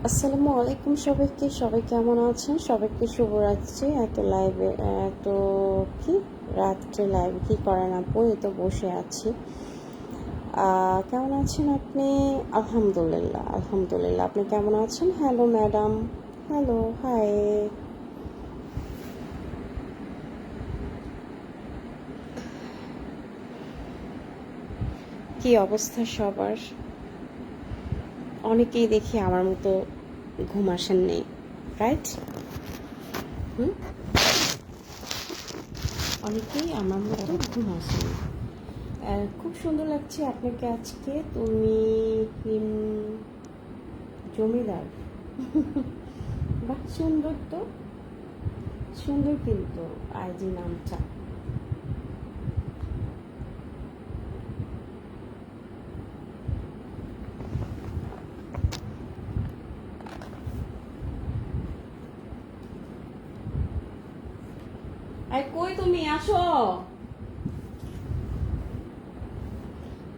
আসসালামু আলাইকুম সবাইকে। সবাই কেমন আছেন? সবাইকে শুভরাত্রি। এত লাইভে এত কি রাত্রে লাইভ কি করেন আপু? এই তো বসে আছি। কেমন আছেন আপনি? আলহামদুলিল্লাহ আলহামদুলিল্লাহ। আপনি কেমন আছেন? Hello madam. Hello, hi. কি অবস্থা সবার? অনেকেই দেখি আমার মতো ঘুম আসেন নেই, রাইট? হুম, অনেকেই আমার মতো ঘুম আসেন। খুব সুন্দর লাগছে আপনাকে আজকে। তুমি হিম জমিদার। বাহ, সুন্দর তো, সুন্দর কিন্তু আইজি নামটা। কই তুমি? আসো,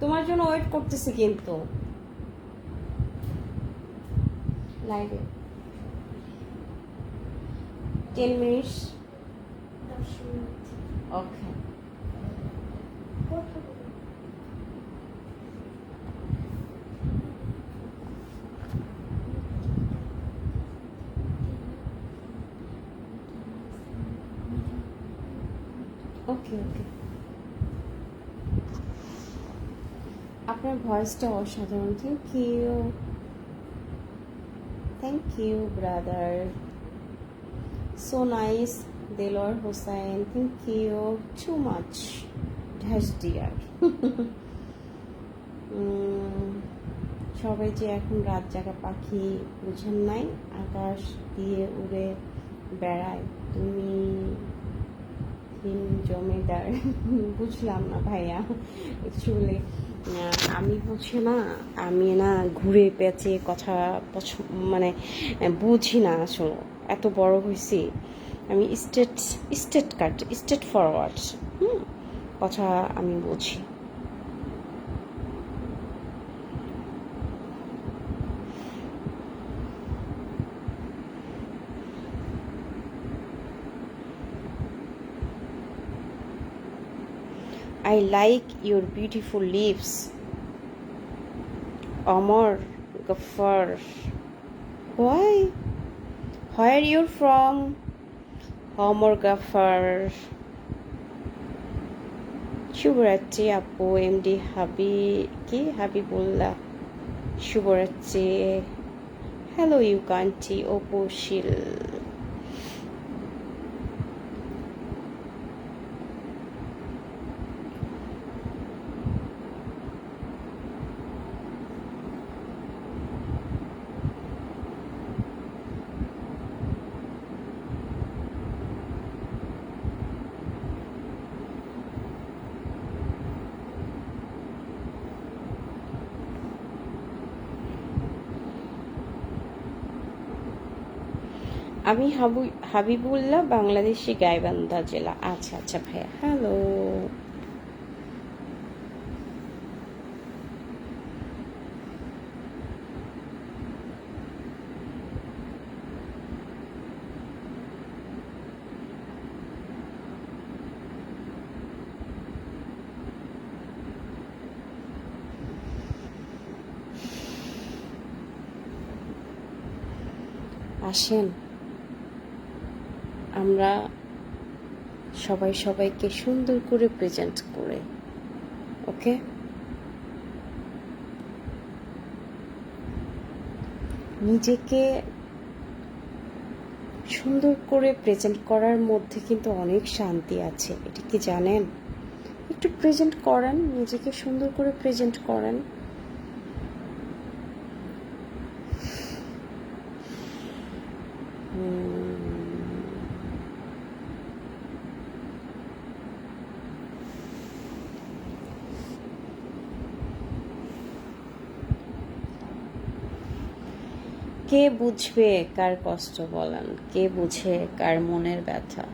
তোমার জন্য ওয়েট করতেছি কিন্তু লাইভে। 10 মিনিট। ওকে। ওকে ওকে। আপনার ভয়েসটা অসাধারণ। Thank you, thank you brother. So nice. Delowar Hossain, thank you too much. Dash dear. সবাই যে এখন রাত জাগা পাখি, বুঝেন নাই? আকাশ দিয়ে উড়ে বেড়ায়। তুমি হিম জমিদার। বুঝলাম না ভাইয়া, অ্যাকচুয়ালি আমি বুঝি না। আমি না ঘুরে পেঁচে কথা মানে বুঝি না আসলে। এত বড় হয়েছি আমি, স্টেট ফরওয়ার্ড কথা আমি বুঝি। I like your beautiful lips, Omar Ghaffar. Why? Where you from, Omar Ghaffar? শুভরাত্রি আপু। এমডি হাবিবুল্লাহ, শুভরাত্রি। হ্যালো ইউকান্টি অপুশীল। আমি হাবিবুল্লাহ, বাংলাদেশি, গাইবান্ধা জেলা। আচ্ছা আচ্ছা ভাইয়া, হ্যালো। আসেন, আমরা সবাই সবাইকে সুন্দর করে প্রেজেন্ট করে, ওকে? নিজেকে সুন্দর করে প্রেজেন্ট করার মধ্যে কিন্তু অনেক শান্তি আছে, এটা কি জানেন? একটু প্রেজেন্ট করেন, নিজেকে সুন্দর করে প্রেজেন্ট করেন। কে বুঝবে কার কষ্ট বলেন? কে বুঝে কার মনের ব্যথা?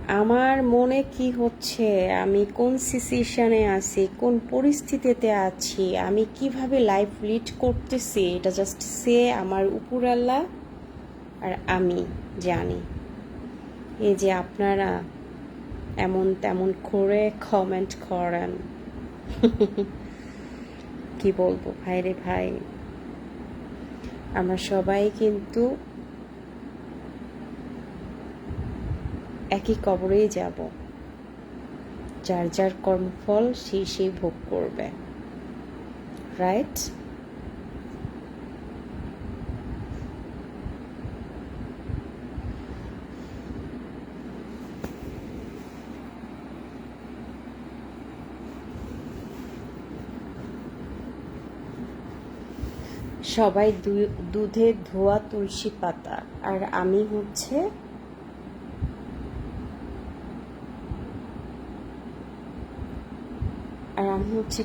আমার মনে কি হচ্ছে, আমি কোন সিচুয়েশনে আছি, কোন পরিস্থিতিতে আছি, আমি কিভাবে লাইফ লিড করতেছি, এটা জাস্ট সে আমার উপরাল্লাহ আর আমি জানি। এই যে আপনারা এমন তেমন করে কমেন্ট করেন, কি বলবো ভাই রে ভাই, আমরা সবাই কিন্তু একই কবরেই যাব, যার যার কর্মফল সেই সেই ভোগ করবে, রাইট? সবাই দুধে ধোয়া তুলসী পাতা, আর আমি হচ্ছে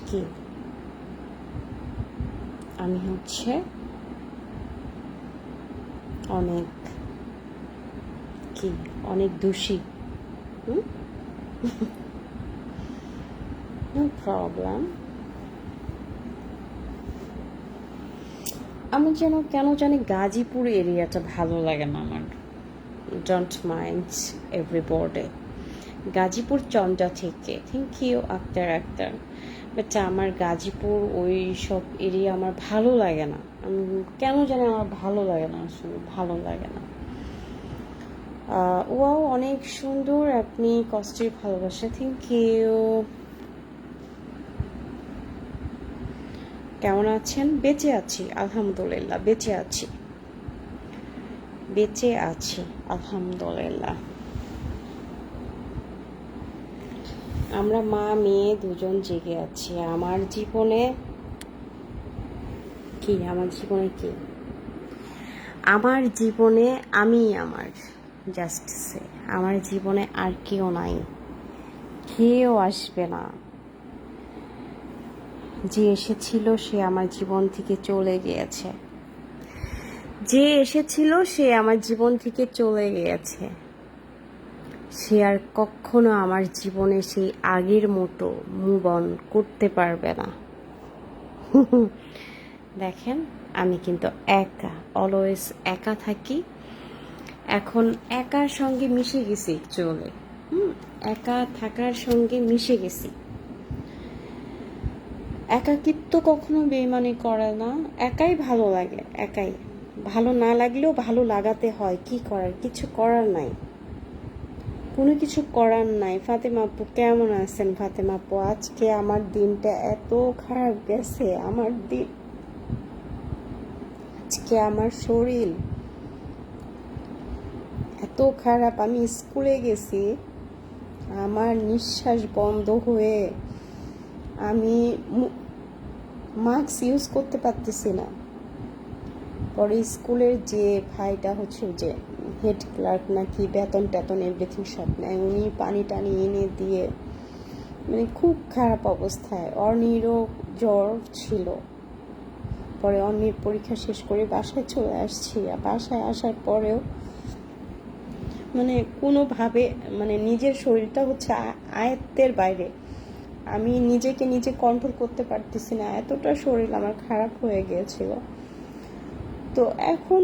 কি, আমি হচ্ছে অনেক কি, অনেক দোষী। No problem. আমার যেন কেন জানি গাজীপুর এরিয়াটা ভালো লাগে না আমার। Don't mind everybody. Gazipur Chandra থেকে, থ্যাংক ইউ আক্তার। বাট আমার গাজীপুর ওই সব এরিয়া আমার ভালো লাগে না, কেন জানি আমার ভালো লাগে না, আসলে ভালো লাগে না। ওয়াও, অনেক সুন্দর, আপনি কষ্টের ভালোবাসা, থ্যাংক ইউ। কেমন আছেন? বেঁচে আছি আলহামদুলিল্লাহ, বেঁচে আছি আলহামদুলিল্লাহ। আমরা মা মেয়ে দুজন জেগে আছি। আমার জীবনে কি, আমার জীবনে আমি, আমার জাস্ট সে, আমার জীবনে আর কেউ নাই, কেউ আসবে না। যে এসেছিল সে আমার জীবন থেকে চলে গিয়েছে, সে আর কখনো আমার জীবনে সেই আগের মতো মুভ অন করতে পারবে না। দেখেন, আমি কিন্তু একা, অলওয়েজ একা থাকি। এখন একার সঙ্গে মিশে গেছি, চলে একা থাকার সঙ্গে মিশে গেছি। একাকিত্ব কখনো বেইমানি করে না, একাই ভালো লাগে, একাই ভালো না লাগলেও ভালো লাগাতে হয়, কি করার, কিছু করার নাই, কোনো কিছু করার নাই। ফাতেমা আপু কেমন আছেন? ফাতেমা আপু, আজকে আমার দিনটা এত খারাপ গেছে, আজকে আমার শরীর এত খারাপ। আমি স্কুলে গেছি, আমার নিঃশ্বাস বন্ধ হয়ে আমি মাস্ক ইউজ করতে পারতেছি না। পরে স্কুলের যে ভাইটা হচ্ছে, যে হেড ক্লার্ক নাকি, বেতন টেতন এভরিথিং সব নেয়, উনি পানি টানি এনে দিয়ে, মানে খুব খারাপ অবস্থায়। অর্নিরও জ্বর ছিল। পরে অর্নির পরীক্ষা শেষ করে বাসায় চলে আসছি। বাসায় আসার পরেও মানে কোনোভাবে, মানে নিজের শরীরটা হচ্ছে আয়ত্তের বাইরে, আমি নিজেকে নিজে কন্ট্রোল করতে পারতেছি না, এতটা শরীর আমার খারাপ হয়ে গিয়েছিল। তো এখন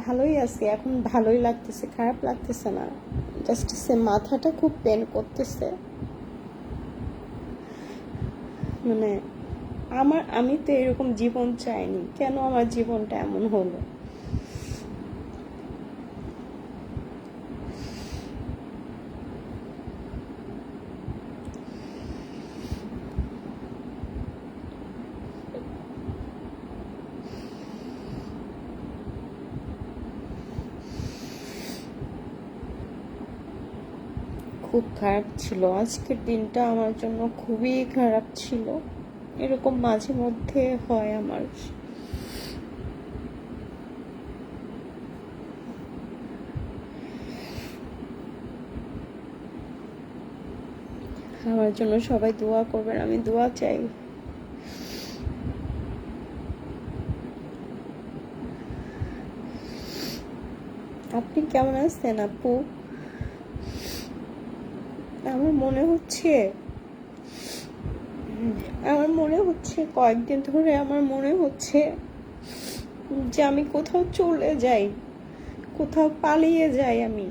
ভালোই আছি, এখন ভালোই লাগতেছে, খারাপ লাগতেছে না, জাস্ট সে মাথাটা খুব পেন করতেছে। মানে আমি তো এরকম জীবন চাইনি, কেন আমার জীবনটা এমন হলো? খুব খারাপ ছিল আজকের দিনটা, আমার জন্য খুবই খারাপ ছিল। এরকম মাঝে মধ্যে হয় আমার। আমার জন্য সবাই দোয়া করবেন, আমি দোয়া চাই। আপনি কেমন আছেন আপু? আমার মনে হচ্ছে কয়েকদিন ধরে আমার মনে হচ্ছে যে আমি কোথাও চলে যাই, কোথাও পালিয়ে যাই। আমি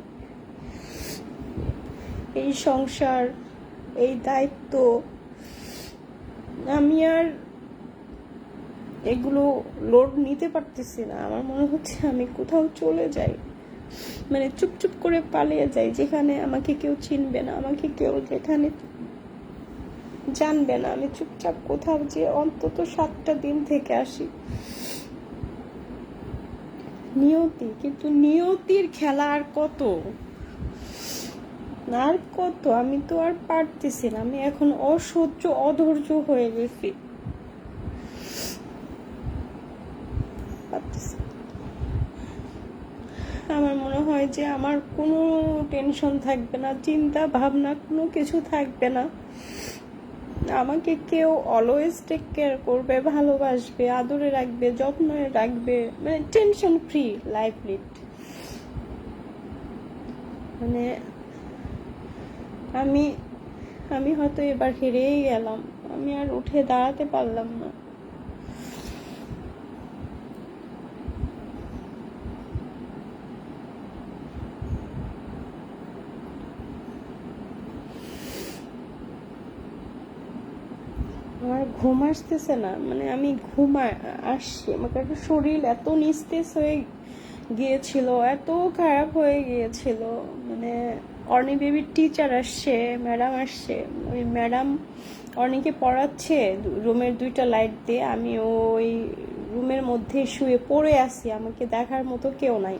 এই সংসার, এই দায়িত্ব, আমি আর এগুলো লোড নিতে পারতেছি না। আমার মনে হচ্ছে আমি কোথাও চলে যাই, মানে চুপচুপ করে পালিয়ে যাই, যেখানে আমাকে কেউ চিনবে না, আমাকে কেউ যেখানে জানবে না। আমি চুপচাপ কোথাও যে অন্তত 7টা দিন থেকে আসি। নিয়তি, কিন্তু নিয়তির খেলা আর কত, আমি তো আর পারতেছি না। আমি এখন অধৈর্য হয়ে গেছি। আমার মনে হয় যে আমার কোনো টেনশন থাকবে না, চিন্তা ভাবনা কোনো কিছু থাকবে না। আমাকে কেউ অলওয়েজ টেক কেয়ার করবে, ভালোবাসবে, আদরে রাখবে, যত্নে রাখবে, মানে টেনশন ফ্রি লাইফ লিড। মানে আমি হয়তো এবার হেরেই গেলাম, আমি আর উঠে দাঁড়াতে পারলাম না। আমার ঘুম আসতেছে না, মানে আমি আসছি, আমাকে একটা শরীর এত নিস্তেজ হয়ে গিয়েছিল, এত খারাপ হয়ে গিয়েছিল। মানে অর্নি বেবির টিচার আসছে, ম্যাডাম আসছে, ওই ম্যাডাম অর্নিকে পড়াচ্ছে রুমের 2টা লাইট দিয়ে। আমি ওই রুমের মধ্যে শুয়ে পড়ে আছি, আমাকে দেখার মতো কেউ নাই।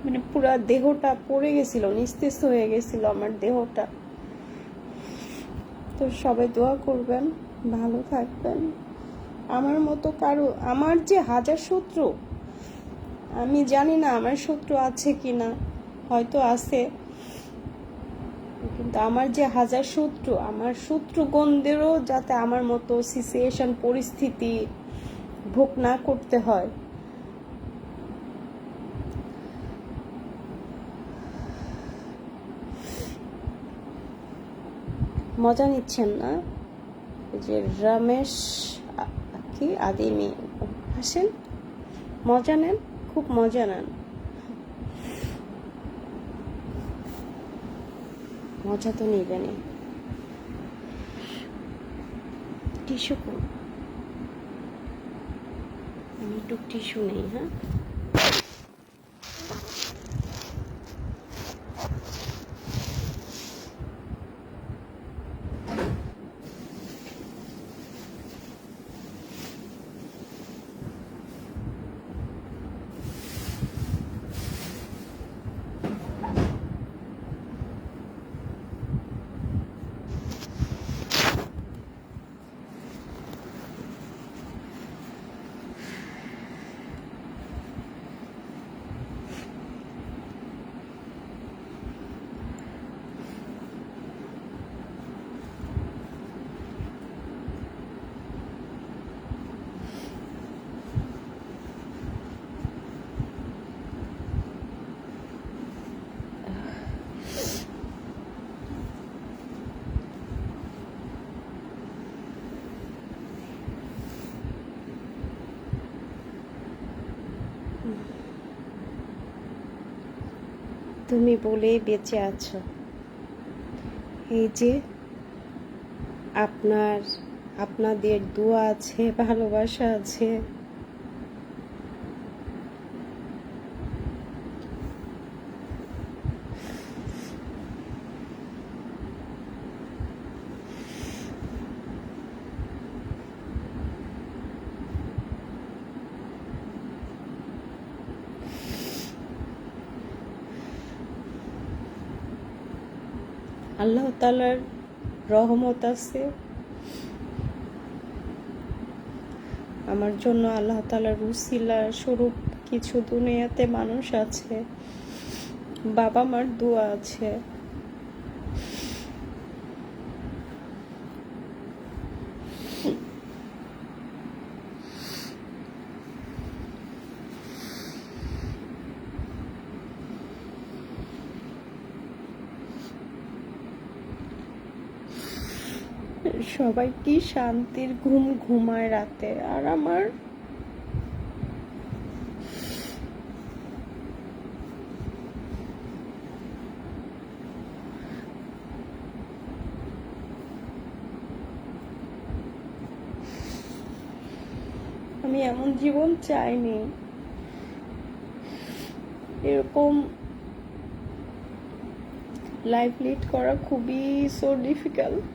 মানে পুরা দেহটা পড়ে গেছিল, নিস্তেজ হয়ে গেছিল আমার দেহটা। তো সবাই দোয়া করবেন, ভালো থাকবেন। আমার মতো আমার যে হাজার শত্রু, আমি জানি না আমার শত্রু আছে কি না, হয়তো আছে, কিন্তু আমার যে হাজার শত্রু, আমার শত্রুগণদেরও যাতে আমার মতো সিচুয়েশন, পরিস্থিতি ভোগ না করতে হয়। মজা নিচ্ছেন না? যে রমেশ কি আদিমি হাসেন, মজা নেন, খুব মজা নেন। মজা তো নিবেনই। টিস্যু আমি একটু টিস্যু নেই। হ্যাঁ, তুমি বলেই বেঁচে আছো। এই যে আপনাদের দোয়া আছে, ভালোবাসা আছে। আল্লাহ তাআলার রহমত আছে আমার জন্য। আল্লাহ তাআলার উসিলা স্বরূপ কিছু দুনিয়াতে মানুষ আছে, বাবা মার দোয়া আছে। সবাই কি শান্তির ঘুম ঘুমায় রাতে, আর আমার আমি এমন জীবন চাইনি। এরকম লাইফ লিড করা খুবই সো ডিফিকাল্ট।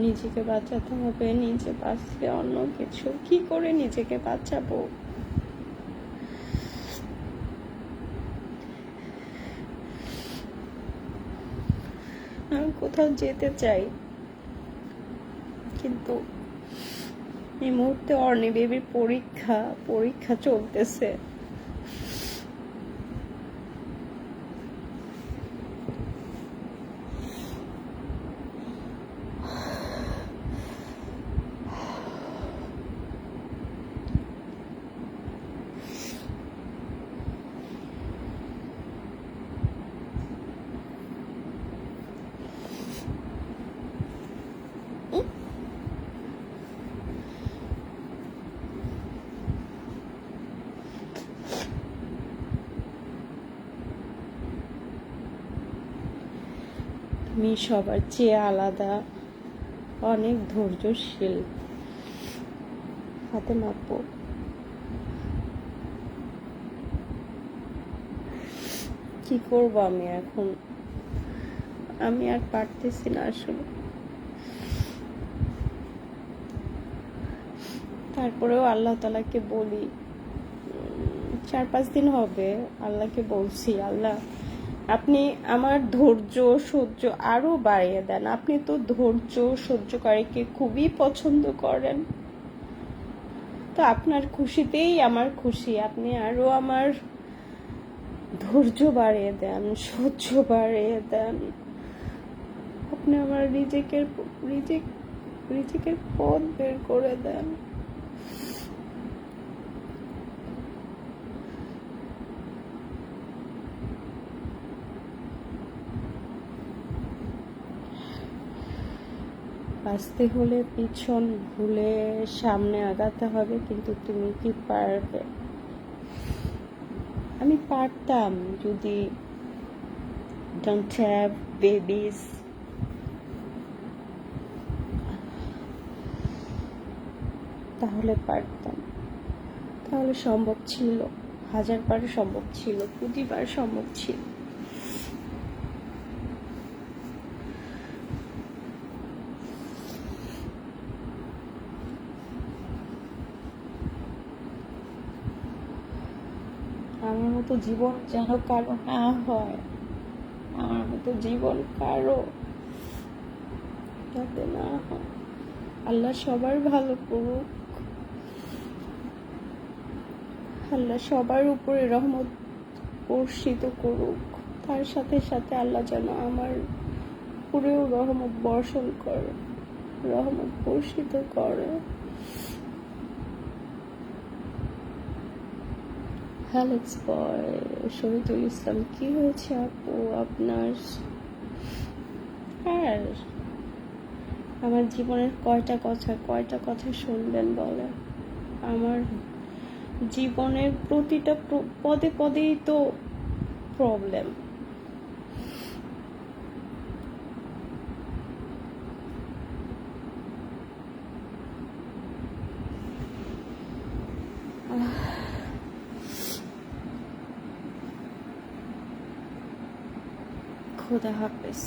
নিজেকে বাঁচাতে হবে, নিজে বাঁচলে অন্য কিছু কি করে নিজেকে বাঁচাবো? আমি কোথাও যেতে চাই, কিন্তু এই মুহূর্তে অর্নি বেবির পরীক্ষা চলতেছে। তুমি সবার চেয়ে আলাদা, অনেক ধৈর্যশীল। হাতে মাপো। কি করবো আমি এখন? আমি আর পারতেছি না আসলে। তারপরেও আল্লাহ তাআলাকে বলি, 4-5 দিন হবে আল্লাহকে বলছি, আল্লাহ আপনি আমার ধৈর্য সহ্য আরো বাড়িয়ে দেন। আপনি তো ধৈর্য সহ্যকারীকে খুবই পছন্দ করেন, তো আপনার খুশিতেই আমার খুশি। আপনি আরো আমার ধৈর্য বাড়িয়ে দেন, সহ্য বাড়িয়ে দেন। আপনি আমার রিজিকের পথ বের করে দেন। বাঁচতে হলে পিছন ভুলে সামনে আগাতে হবে, কিন্তু তুমি কি পারবে? আমি পারতাম যদি don't have babies। তাহলে পারতাম, তাহলে সম্ভব ছিল, 1000 বার সম্ভব ছিল, 20 বার সম্ভব ছিল। আমার মতো জীবন যেন কারো না হয়, আমার মতো জীবন কারো যাতে না হয়। আল্লাহ সবার ভালো করুক, আল্লাহ সবার উপরে রহমত বর্ষিত করুক। তার সাথে সাথে আল্লাহ যেন আমার উপরেও রহমত বর্ষণ করে, রহমত বর্ষিত করে। হ্যালেক্স বয় শহীদুল ইসলাম, কি হয়েছে আপু আপনার? আর আমার জীবনের কয়টা কথা শুনবেন বলে? আমার জীবনের প্রতিটা পদে পদেই তো প্রবলেম। খোদা হাফেজ।